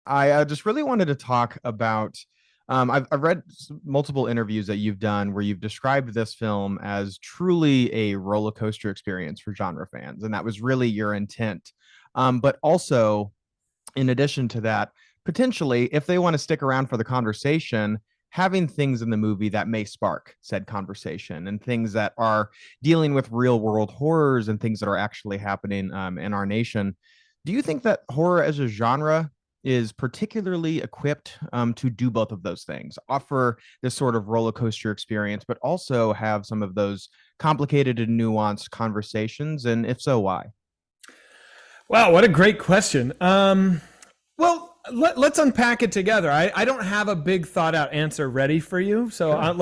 I just really wanted to talk about. I've read multiple interviews that you've done where you've described this film as truly a roller coaster experience for genre fans, and that was really your intent. But also, in addition to that, potentially, if they want to stick around for the conversation, having things in the movie that may spark said conversation and things that are dealing with real world horrors and things that are actually happening in our nation. Do you think that horror as a genre is particularly equipped to do both of those things, offer this sort of roller coaster experience, but also have some of those complicated and nuanced conversations? And if so, why? Wow, what a great question. Let's unpack it together. I don't have a big thought out answer ready for you. So I'm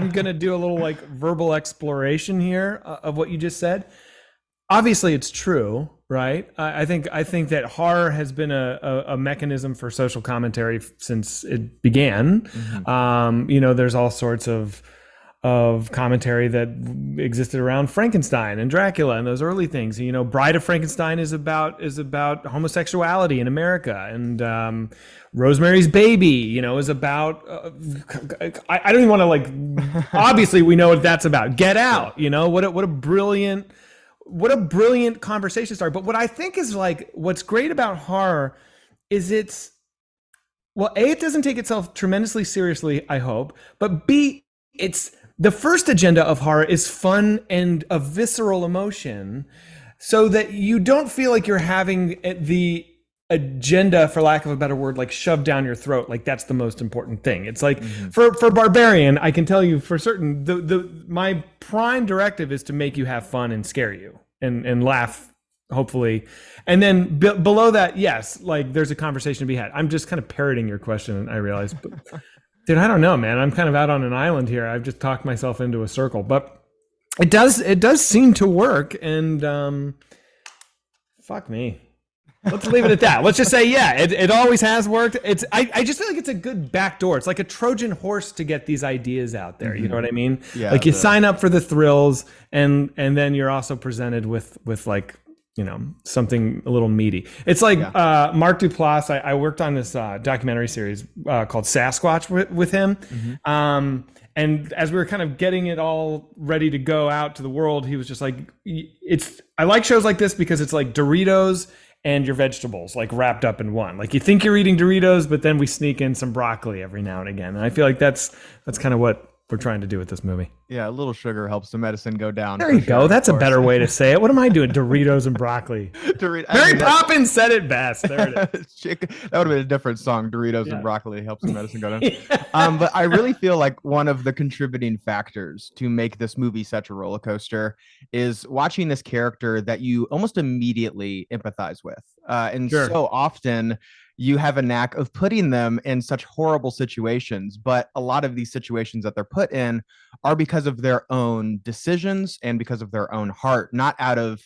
going to do a little like verbal exploration here of what you just said. Obviously it's true, right? I think that horror has been a mechanism for social commentary since it began. There's all sorts of commentary that existed around Frankenstein and Dracula and those early things. Bride of Frankenstein is about homosexuality in America, and Rosemary's Baby, is about. I don't even want to obviously, we know what that's about. Get Out. What a brilliant conversation starter. But what I think is what's great about horror is it doesn't take itself tremendously seriously, I hope, but B, it's the first agenda of horror is fun and a visceral emotion, so that you don't feel like you're having the agenda, for lack of a better word, shoved down your throat. That's the most important thing. It's for Barbarian, I can tell you for certain, my prime directive is to make you have fun and scare you and laugh, hopefully. And then below that, yes, there's a conversation to be had. I'm just kind of parroting your question, I realize. But dude, I don't know, man. I'm kind of out on an island here. I've just talked myself into a circle, but it does seem to work. And fuck me. Let's leave it at that. Let's just say, yeah, it always has worked. I just feel like it's a good backdoor. It's like a Trojan horse to get these ideas out there. You know what I mean? Yeah. You sign up for the thrills, and then you're also presented with something a little meaty. It's Mark Duplass. I worked on this documentary series called Sasquatch with him. And as we were kind of getting it all ready to go out to the world, he was just like, I like shows like this because it's like Doritos and your vegetables wrapped up in one. You think you're eating Doritos, but then we sneak in some broccoli every now and again. And I feel like that's kind of what we're trying to do with this movie. Yeah, a little sugar helps the medicine go down. There you go. That's a better way to say it. What am I doing? Doritos and broccoli. Mary Poppins said it best. There it is. That would have been a different song. Doritos and broccoli helps the medicine go down. Yeah. But I really feel like one of the contributing factors to make this movie such a roller coaster is watching this character that you almost immediately empathize with. And Sure. So often you have a knack of putting them in such horrible situations, but a lot of these situations that they're put in are because of their own decisions and because of their own heart, not out of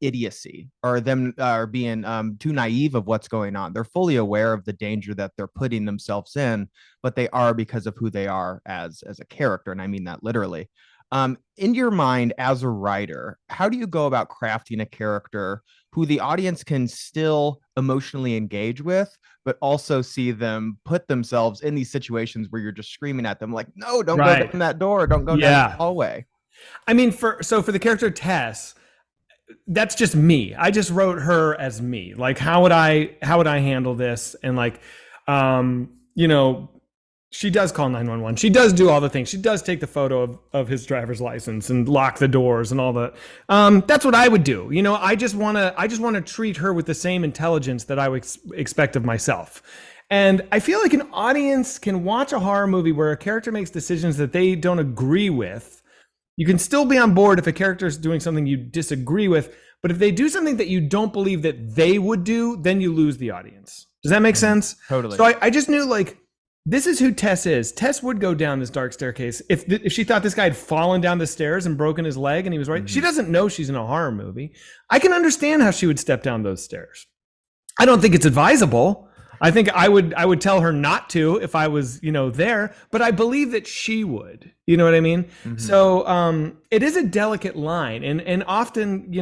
idiocy or them being too naive of what's going on. They're fully aware of the danger that they're putting themselves in, but they are because of who they are as a character, and I mean that literally. In your mind as a writer, how do you go about crafting a character who the audience can still emotionally engage with, but also see them put themselves in these situations where you're just screaming at them no, don't go down that door, don't go down that hallway? I mean, for the character Tess, that's just me. I just wrote her as me. How would I handle this? And she does call 911. She does do all the things. She does take the photo of his driver's license and lock the doors and all that. That's what I would do. I just want to treat her with the same intelligence that I would expect of myself. And I feel like an audience can watch a horror movie where a character makes decisions that they don't agree with. You can still be on board if a character is doing something you disagree with, but if they do something that you don't believe that they would do, then you lose the audience. Does that make sense? Totally. So I just knew this is who Tess is. Tess would go down this dark staircase if she thought this guy had fallen down the stairs and broken his leg and he was right. She doesn't know she's in a horror movie. I can understand how she would step down those stairs. I don't think it's advisable. I think I would tell her not to if I was, there, but I believe that she would. You know what I mean? So it is a delicate line, and often,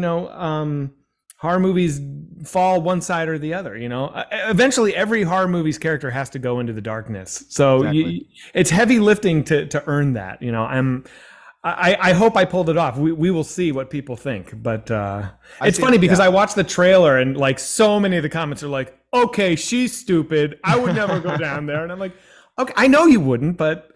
horror movies fall one side or the other. Eventually every horror movie's character has to go into the darkness. So Exactly. it's heavy lifting to earn that. I hope I pulled it off. We will see what people think, but it's funny because I watched the trailer and like so many of the comments are like, "Okay, she's stupid. I would never go down there," and I'm like, "Okay, I know you wouldn't, but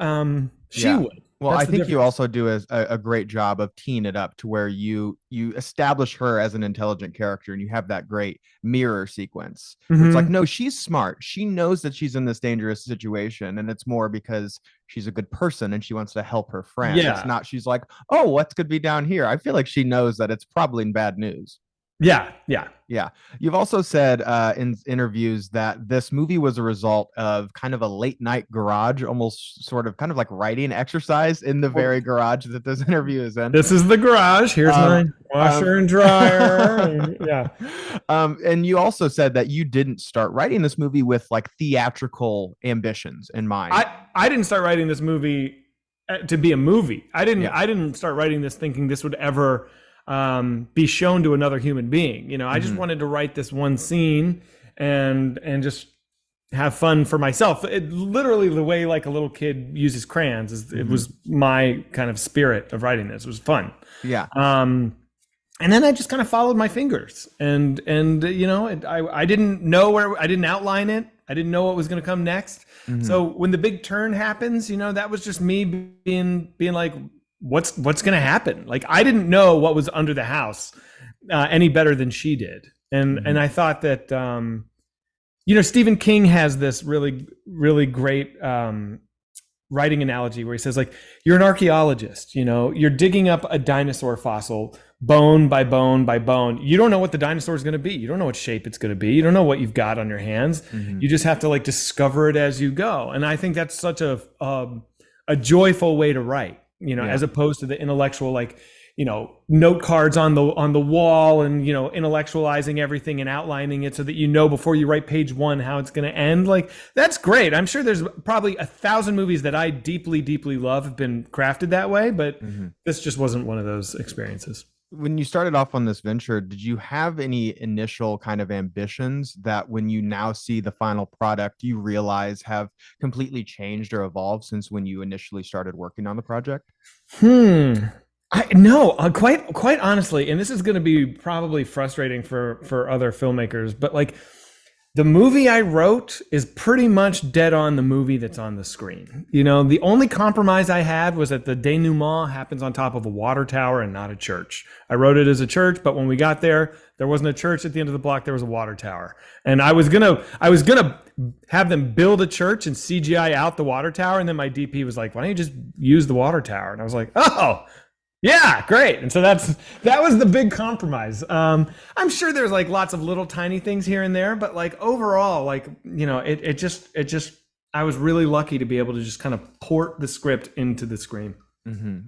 she would." Well, That's I the think you difference. also do a great job of teeing it up to where you establish her as an intelligent character, and you have that great mirror sequence where it's like, Mhm. no, she's smart. She knows that she's in this dangerous situation, and it's more because she's a good person and she wants to help her friend. It's Yeah, not she's like, oh, what could be down here? I feel like she knows that it's probably bad news. yeah, yeah. Yeah. You've also said in interviews that this movie was a result of kind of a late night garage, almost sort of kind of like writing exercise in the Well, very garage that this interview is in. this is the garage. Here's Um, my um, washer and dryer. And, yeah. and you also said that you didn't start writing this movie with like theatrical ambitions in mind. I didn't start writing this movie to be a movie. Yeah. I didn't start writing this thinking this would ever be shown to another human being. I just Mhm. wanted to write this one scene and just have fun for myself. It literally the way like a little kid uses crayons it Mhm. was my kind of spirit of writing this. It was fun. Yeah. And then I just kind of followed my fingers, and I didn't know where I didn't outline it. I didn't know what was going to come next. Mhm. So when the big turn happens, that was just me being like, what's going to happen? Like I didn't know what was under the house any better than she did, and Mhm. I thought that Stephen King has this really really great writing analogy where he says like you're an archaeologist, you're digging up a dinosaur fossil bone by bone by bone. You don't know what the dinosaur is going to be. You don't know what shape it's going to be. You don't know what you've got on your hands. Mhm. You just have to like discover it as you go. And I think that's such a joyful way to write, Yeah. as opposed to the intellectual like note cards on the wall and intellectualizing everything and outlining it so that before you write page one how it's going to end. Like that's great. I'm sure there's probably 1,000 movies that I deeply deeply love have been crafted that way, but Mhm. this just wasn't one of those experiences. When you started off on this venture, did you have any initial kind of ambitions that when you now see the final product, you realize have completely changed or evolved since when you initially started working on the project? Hmm. I no, quite honestly, and this is going to be probably frustrating for other filmmakers, but like the movie I wrote is pretty much dead on the movie that's on the screen. The only compromise I had was that the denouement happens on top of a water tower and not a church. I wrote it as a church, but when we got there wasn't a church at the end of the block. There was a water tower, and I was gonna have them build a church and CGI out the water tower, and then my DP was like, "Why don't you just use the water tower?" And I was like, "Oh." Yeah, great. And so that was the big compromise. I'm sure there's like lots of little tiny things here and there, but like overall, like it just I was really lucky to be able to just kind of port the script into the screen.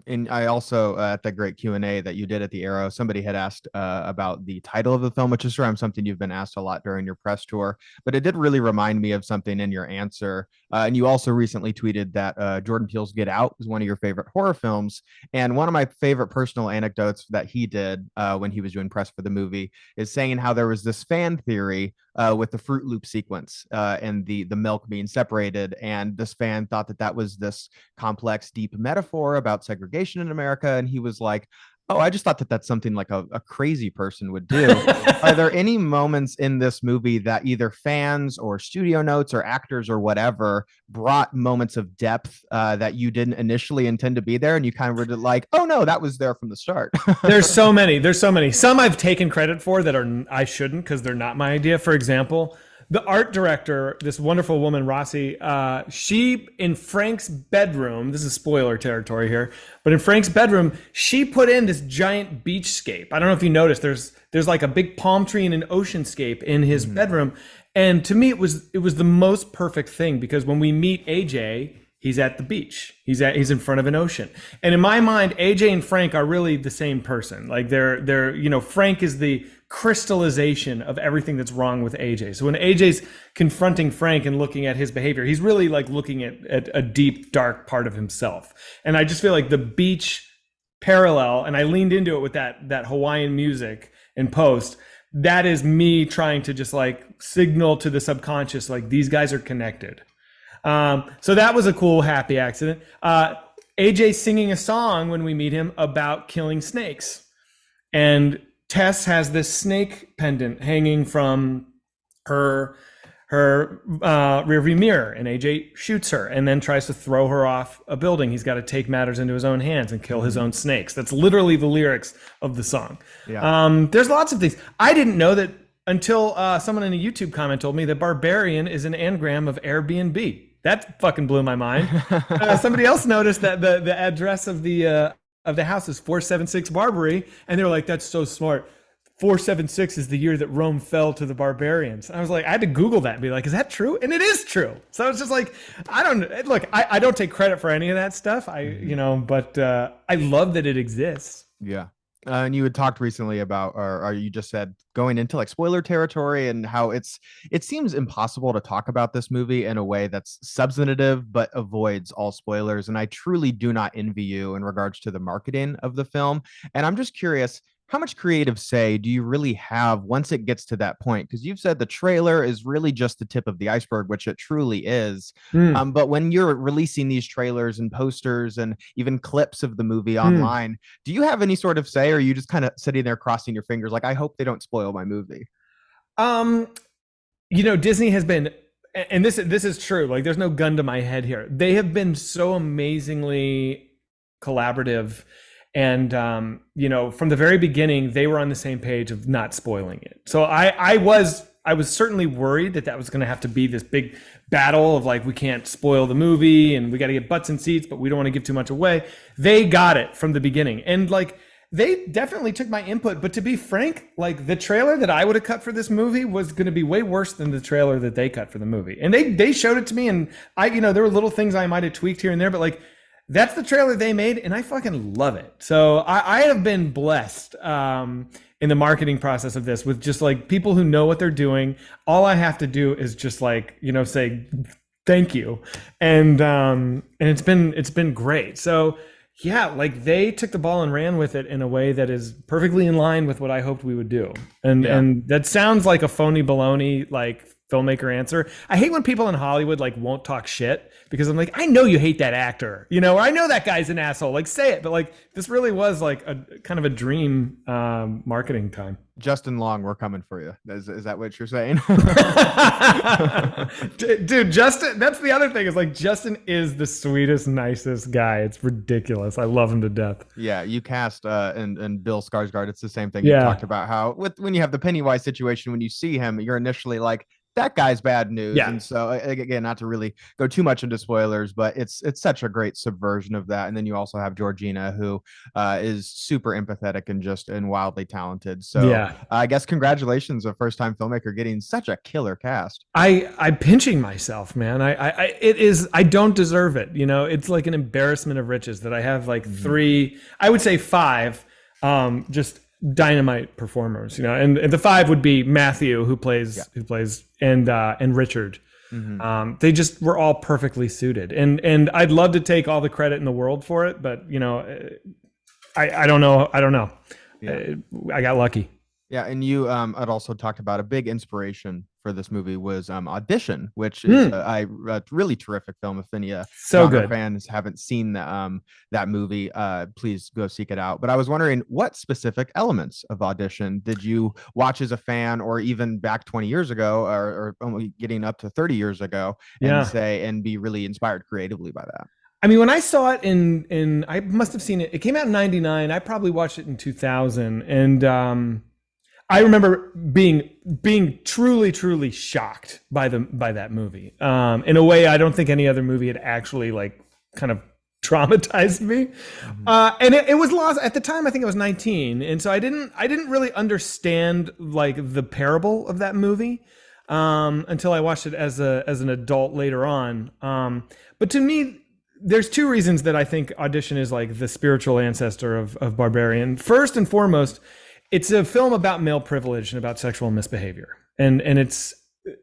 And I also at the great Q&A that you did at the Arrow, somebody had asked about the title of the film, which is sure I'm something you've been asked a lot during your press tour, but it did really remind me of something in your answer. And you also recently tweeted that Jordan Peele's Get Out was one of your favorite horror films. And one of my favorite personal anecdotes that he did when he was doing press for the movie is saying how there was this fan theory with the Fruit Loop sequence and the milk being separated. And this fan thought that was this complex, deep metaphor about segregation in America. And he was like, oh, I just thought that's something like a crazy person would do. Are there any moments in this movie that either fans or studio notes or actors or whatever brought moments of depth that you didn't initially intend to be there, and you kind of were like, oh no, that was there from the start? There's so many. Some I've taken credit for that I shouldn't because they're not my idea. For example, the art director, this wonderful woman, Rossi, she, in Frank's bedroom, this is spoiler territory here, but in Frank's bedroom, she put in this giant beachscape. I don't know if you noticed, there's like a big palm tree and an oceanscape in his bedroom. And to me, it was the most perfect thing because when we meet AJ, he's at the beach. He's in front of an ocean. And in my mind, AJ and Frank are really the same person. Like they're Frank is the crystallization of everything that's wrong with AJ. So when AJ's confronting Frank and looking at his behavior, he's really like looking at a deep, dark part of himself. And I just feel like the beach parallel, and I leaned into it with that Hawaiian music in post, that is me trying to just like signal to the subconscious, like these guys are connected. So that was a cool, happy accident. AJ singing a song when we meet him about killing snakes. And Tess has this snake pendant hanging from her rearview mirror, and AJ shoots her and then tries to throw her off a building. He's got to take matters into his own hands and kill his own snakes. That's literally the lyrics of the song. Yeah. There's lots of things. I didn't know that until someone in a YouTube comment told me that Barbarian is an anagram of Airbnb. That fucking blew my mind. Somebody else noticed that the address of the house is 476 Barbary, and they were like, "That's so smart. 476 is the year that Rome fell to the barbarians." And I was like, I had to Google that and be like, "Is that true?" And it is true. So it's just like, I don't take credit for any of that stuff. But I love that it exists. Yeah. And you had talked recently about, or you just said going into like spoiler territory and how it seems impossible to talk about this movie in a way that's substantive but avoids all spoilers. And I truly do not envy you in regards to the marketing of the film. And I'm just curious, how much creative say do you really have once it gets to that point? Because you've said the trailer is really just the tip of the iceberg, which it truly is. But when you're releasing these trailers and posters and even clips of the movie online, do you have any sort of say, or are you just kind of sitting there crossing your fingers like, I hope they don't spoil my movie? Disney has been, and this is true, like there's no gun to my head here. They have been so amazingly collaborative. And, from the very beginning, they were on the same page of not spoiling it. So I was certainly worried that was going to have to be this big battle of like, we can't spoil the movie and we got to get butts in seats, but we don't want to give too much away. They got it from the beginning. And like, they definitely took my input. But to be frank, like the trailer that I would have cut for this movie was going to be way worse than the trailer that they cut for the movie. And they showed it to me. And there were little things I might have tweaked here and there, but like, that's the trailer they made, and I fucking love it. So I have been blessed in the marketing process of this with just like people who know what they're doing. All I have to do is just like, say thank you, and it's been great. So yeah, like they took the ball and ran with it in a way that is perfectly in line with what I hoped we would do. And that sounds like a phony baloney like filmmaker answer. I hate when people in Hollywood like won't talk shit, because I'm like, I know you hate that actor, or I know that guy's an asshole, like say it. But like this really was like a kind of a dream marketing time. Justin Long, we're coming for you. Is that what you're saying? Dude, Justin, that's the other thing, is like Justin is the sweetest, nicest guy. It's ridiculous. I love him to death. Yeah, you cast and Bill Skarsgård. It's the same thing. You talked about how when you have the Pennywise situation, when you see him, you're initially like, that guy's bad news. Yeah. And so again, not to really go too much into spoilers, but it's such a great subversion of that. And then you also have Georgina, who is super empathetic and wildly talented. So yeah, I guess congratulations, a first-time filmmaker getting such a killer cast. I'm pinching myself, man. I don't deserve it. It's like an embarrassment of riches that I have like 3, I would say 5, just dynamite performers, and the 5 would be Matthew, who plays and Richard. They just were all perfectly suited, and I'd love to take all the credit in the world for it, but I don't know. Yeah. I got lucky. Yeah, and you had also talked about a big inspiration for this movie was Audition, which is a really terrific film. If any fans haven't seen that movie, please go seek it out. But I was wondering, what specific elements of Audition did you watch as a fan, or even back 20 years ago, or only getting up to 30 years ago, and be really inspired creatively by that? I mean, when I saw it in I must have seen it. It came out in '99. I probably watched it in 2000, and I remember being truly, truly shocked by that movie. In a way, I don't think any other movie had actually like kind of traumatized me. And it was lost at the time. I think I was 19, and so I didn't really understand like the parable of that movie until I watched it as an adult later on. But to me, there's 2 reasons that I think Audition is like the spiritual ancestor of Barbarian. First and foremost, it's a film about male privilege and about sexual misbehavior, and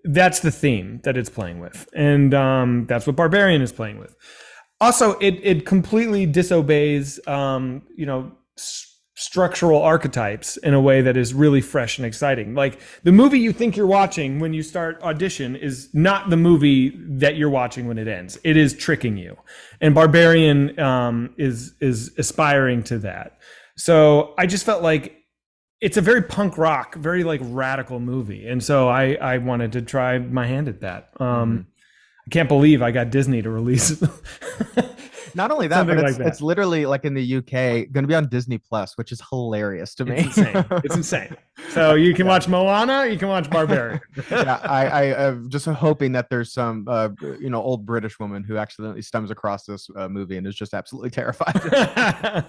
that's the theme that it's playing with, and that's what Barbarian is playing with. Also, it completely disobeys structural archetypes in a way that is really fresh and exciting. Like the movie you think you're watching when you start audition is not the movie that you're watching when it ends. It is tricking you, and Barbarian is aspiring to that. So I just felt like it's a very punk rock, very like radical movie, and so I wanted to try my hand at that. I can't believe I got Disney to release Not only that, but it's literally like in the UK going to be on Disney Plus, which is hilarious to me. It's insane. It's insane. So you can watch Moana, you can watch Barbarian. Yeah, I'm just hoping that there's some old British woman who accidentally stumbles across this movie and is just absolutely terrified.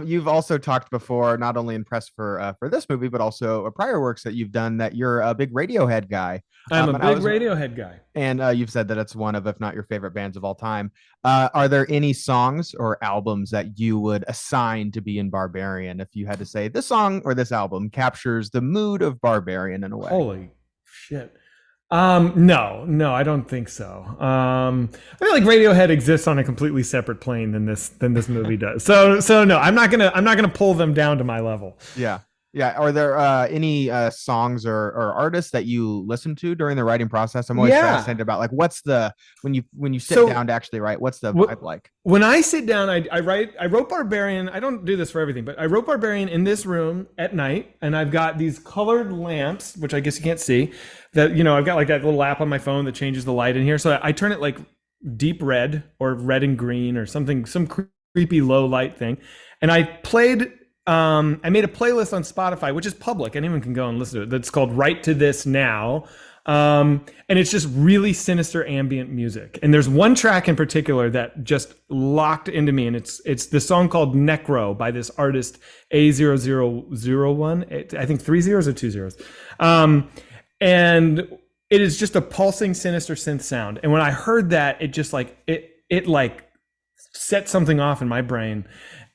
You've also talked before, not only in press for this movie, but also prior works that you've done, that you're a big Radiohead guy. I'm a big Radiohead guy. And you've said that it's one of, if not your favorite bands of all time. Are there any songs or albums that you would assign to be in Barbarian if you had to say this song or this album captures the mood of Barbarian in a way? Holy shit. No, I don't think so. I feel like Radiohead exists on a completely separate plane than this movie does. So no, I'm not gonna pull them down to my level. Yeah. Yeah. Are there any songs or artists that you listen to during the writing process? I'm always fascinated about like when you sit down to actually write, what's the vibe like? When I sit down, I wrote Barbarian. I don't do this for everything, but I wrote Barbarian in this room at night, and I've got these colored lamps, which I guess you can't see, that I've got like that little app on my phone that changes the light in here. So I turn it like deep red or red and green or something, some creepy low light thing. And I made a playlist on Spotify, which is public. Anyone can go and listen to it. That's called Right to This Now. And it's just really sinister ambient music. And there's one track in particular that just locked into me. And it's the song called Necro by this artist A0001. I think 3 zeros or 2 zeros. And it is just a pulsing, sinister synth sound. And when I heard that, it just like, it like set something off in my brain.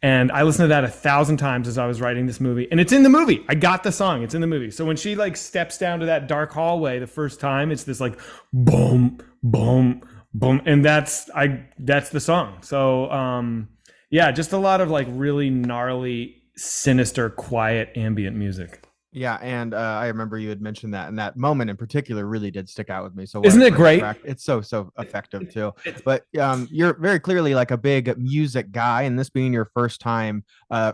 And I listened to that 1,000 times as I was writing this movie. And it's in the movie. I got the song. It's in the movie. So when she like steps down to that dark hallway the first time, it's this like boom, boom, boom. And that's the song. So yeah, just a lot of like really gnarly, sinister, quiet ambient music. Yeah, and I remember you had mentioned that, and that moment in particular really did stick out with me. So isn't it great? It's so effective too. But you're very clearly like a big music guy, and this being your first time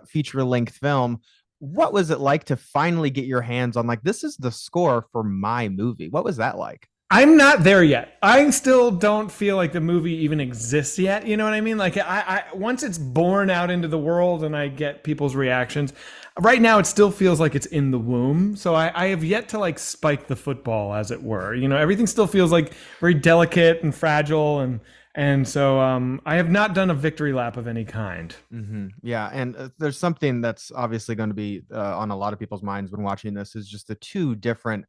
feature-length film, what was it like to finally get your hands on like, this is the score for my movie? What was that like? I'm not there yet. I still don't feel like the movie even exists yet. You know what I mean? Like I once it's born out into the world and I get people's reactions. Right now, it still feels like it's in the womb. So I have yet to like spike the football, as it were. Everything still feels like very delicate and fragile, and so I have not done a victory lap of any kind. Mm-hmm. Yeah, and there's something that's obviously going to be on a lot of people's minds when watching this, is just the two different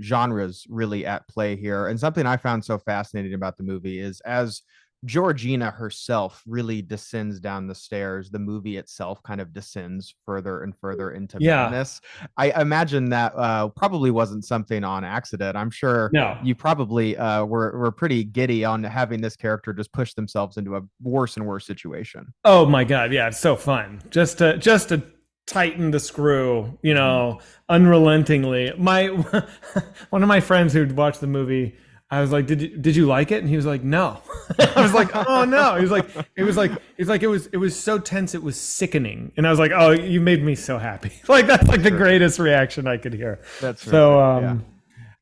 genres really at play here. And something I found so fascinating about the movie is, as Georgina herself really descends down the stairs, the movie itself kind of descends further and further into madness. I imagine that probably wasn't something on accident. I'm sure you probably were pretty giddy on having this character just push themselves into a worse and worse situation. Oh my God. Yeah. It's so fun. Just to tighten the screw, unrelentingly. One of my friends who'd watched the movie, I was like, did you like it? And he was like, no. I was like, oh no. It was so tense, it was sickening. And I was like, oh, you made me so happy. Like that's like the greatest reaction I could hear. That's so yeah.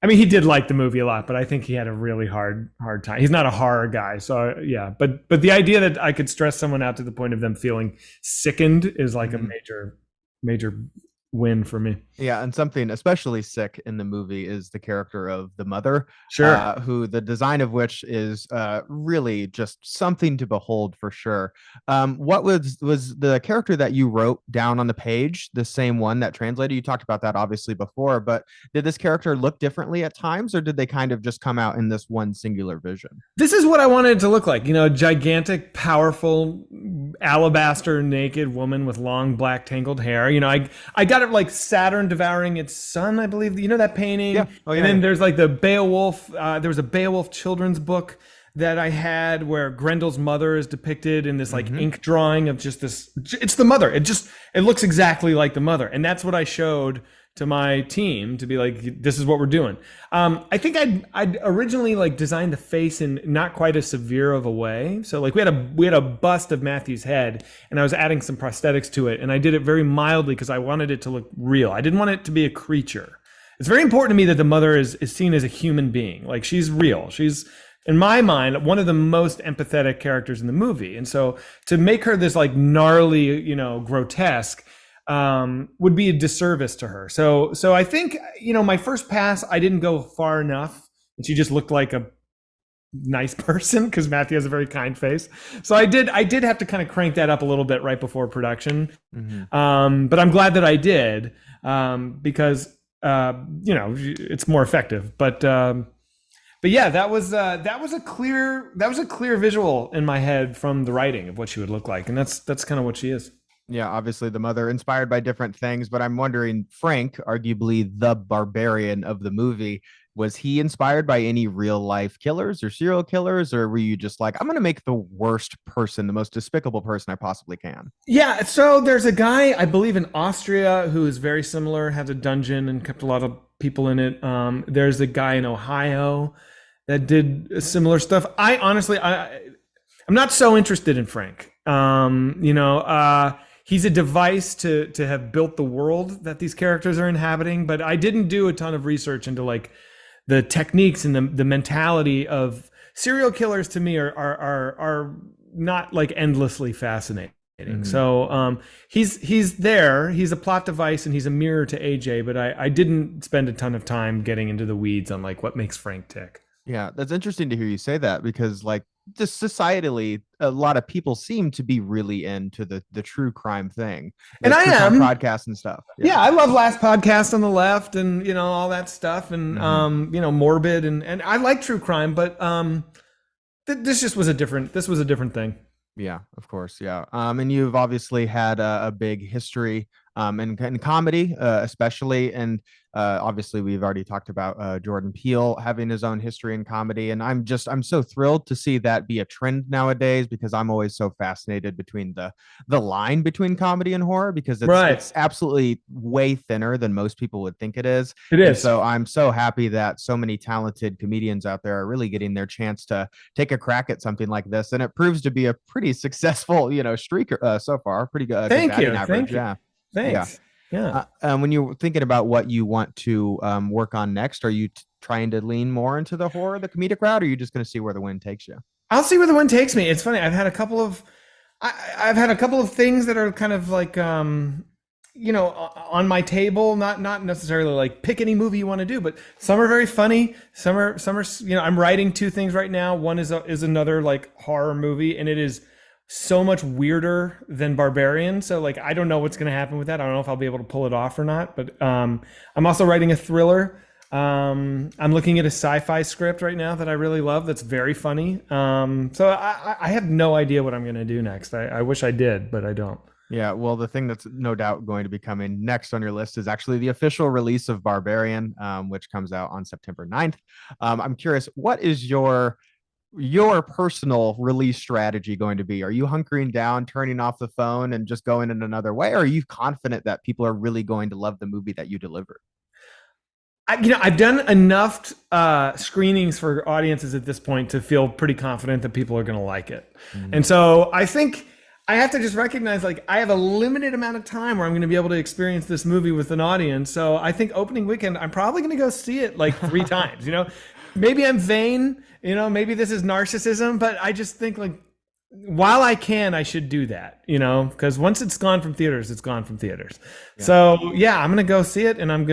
I mean, he did like the movie a lot, but I think he had a really hard time. He's not a horror guy, so yeah. But the idea that I could stress someone out to the point of them feeling sickened is like a major win for me. Yeah, and something especially sick in the movie is the character of the mother, who the design of which is really just something to behold for sure. What was the character that you wrote down on the page the same one that translated? You talked about that obviously before, but did this character look differently at times, or did they kind of just come out in this one singular vision? This is what I wanted it to look like, a gigantic, powerful, alabaster naked woman with long black tangled hair. I got it like Saturn devouring its son, I believe. That painting? Yeah. Oh, yeah. And then there's like the Beowulf. There was a Beowulf children's book that I had where Grendel's mother is depicted in this like Mm-hmm. ink drawing of just this. It's the mother. It looks exactly like the mother, and that's what I showed to my team to be like, this is what we're doing. I think I'd originally like designed the face in not quite as severe of a way. So like we had a bust of Matthew's head, and I was adding some prosthetics to it, and I did it very mildly because I wanted it to look real. I didn't want it to be a creature. It's very important to me that the mother is seen as a human being. Like she's real. She's, in my mind, one of the most empathetic characters in the movie. And so to make her this like gnarly, grotesque, would be a disservice to her. So I think, my first pass, I didn't go far enough, and she just looked like a nice person because Matthew has a very kind face. So I did have to kind of crank that up a little bit right before production. Mm-hmm. But I'm glad that I did, because it's more effective. But yeah, that was a clear visual in my head from the writing of what she would look like, and that's kind of what she is. Yeah, obviously the mother inspired by different things, but I'm wondering, Frank, arguably the barbarian of the movie, was he inspired by any real life killers or serial killers, or were you just like, I'm going to make the worst person, the most despicable person I possibly can? Yeah, so there's a guy, I believe in Austria, who is very similar, has a dungeon and kept a lot of people in it. There's a guy in Ohio that did similar stuff. I honestly, I'm not so interested in Frank. He's a device to have built the world that these characters are inhabiting, but I didn't do a ton of research into like the techniques and the mentality of serial killers. To me are not like endlessly fascinating. Mm-hmm. So he's there. He's a plot device and he's a mirror to AJ, but I didn't spend a ton of time getting into the weeds on like what makes Frank tick. Yeah, that's interesting to hear you say that because like just societally, a lot of people seem to be really into the true crime thing. And I true crime am podcasts and stuff. Yeah, I love Last Podcast on the Left and all that stuff and Morbid and I like true crime, but this was a different thing. Yeah, of course. Yeah. And you've obviously had a big history in comedy, especially. And obviously, we've already talked about Jordan Peele having his own history in comedy. And I'm so thrilled to see that be a trend nowadays because I'm always so fascinated between the line between comedy and horror because it's absolutely way thinner than most people would think it is. It is. And so I'm so happy that so many talented comedians out there are really getting their chance to take a crack at something like this. And it proves to be a pretty successful, streak so far. Pretty good. Thank you. Average. Thank you. Yeah. Thanks. Yeah. When you're thinking about what you want to work on next, are you trying to lean more into the horror, the comedic route, or are you just going to see where the wind takes you? I'll see where the wind takes me. It's funny. I've had a couple of things that are kind of like on my table. Not necessarily like pick any movie you want to do, but some are very funny. Some are I'm writing two things right now. One is another like horror movie, and it is so much weirder than Barbarian. So like, I don't know what's going to happen with that. I don't know if I'll be able to pull it off or not, but I'm also writing a thriller. I'm looking at a sci-fi script right now that I really love. That's very funny. So I have no idea what I'm going to do next. I wish I did, but I don't. Yeah, well, the thing that's no doubt going to be coming next on your list is actually the official release of Barbarian, which comes out on September 9th. I'm curious, what is your personal release strategy going to be? Are you hunkering down, turning off the phone and just going in another way? Or are you confident that people are really going to love the movie that you delivered? I've done enough screenings for audiences at this point to feel pretty confident that people are going to like it. Mm-hmm. And so I think I have to just recognize like I have a limited amount of time where I'm going to be able to experience this movie with an audience. So I think opening weekend, I'm probably going to go see it like 3 times, Maybe I'm vain, maybe this is narcissism, but I just think like while I can, I should do that, because once it's gone from theaters, it's gone from theaters. Yeah. So yeah, I'm going to go see it and I'm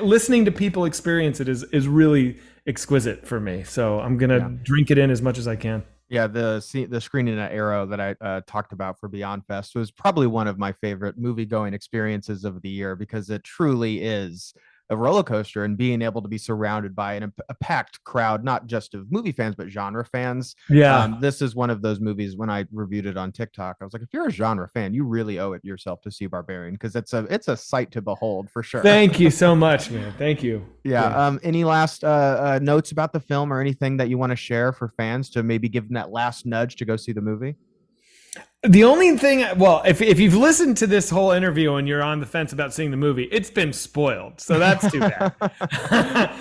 listening to people experience it is really exquisite for me. So I'm going to drink it in as much as I can. Yeah, the screening at Arrow that I talked about for Beyond Fest was probably one of my favorite movie-going experiences of the year because it truly is a roller coaster and being able to be surrounded by a packed crowd, not just of movie fans, but genre fans. Yeah. This is one of those movies. When I reviewed it on TikTok, I was like, if you're a genre fan, you really owe it yourself to see Barbarian, because it's a sight to behold for sure. Thank you so much, man. Thank you. Yeah. Any last notes about the film or anything that you want to share for fans to maybe give them that last nudge to go see the movie? The only thing, well, if you've listened to this whole interview and you're on the fence about seeing the movie, it's been spoiled. So that's too bad.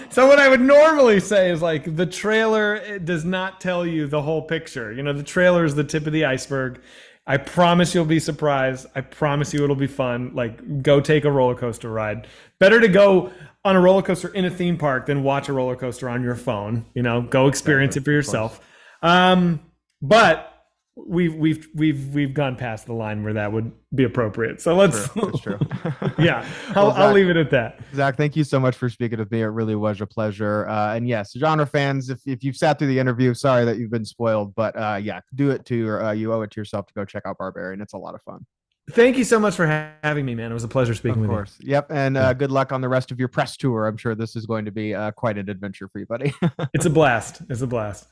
So what I would normally say is, like, the trailer does not tell you the whole picture. You know, the trailer is the tip of the iceberg. I promise you'll be surprised. I promise you it'll be fun. Like, go take a roller coaster ride. Better to go on a roller coaster in a theme park than watch a roller coaster on your phone. You know, go experience it for yourself. But we've gone past the line where that would be appropriate. So let's. That's true. Yeah, Well, I'll leave it at that. Zach, thank you so much for speaking with me. It really was a pleasure. And yes, genre fans, if you've sat through the interview, sorry that you've been spoiled, but yeah, do it to you owe it to yourself to go check out Barbarian. It's a lot of fun. Thank you so much for having me, man. It was a pleasure speaking with you. Of course. Yep. And good luck on the rest of your press tour. I'm sure this is going to be quite an adventure for you, buddy. It's a blast. It's a blast.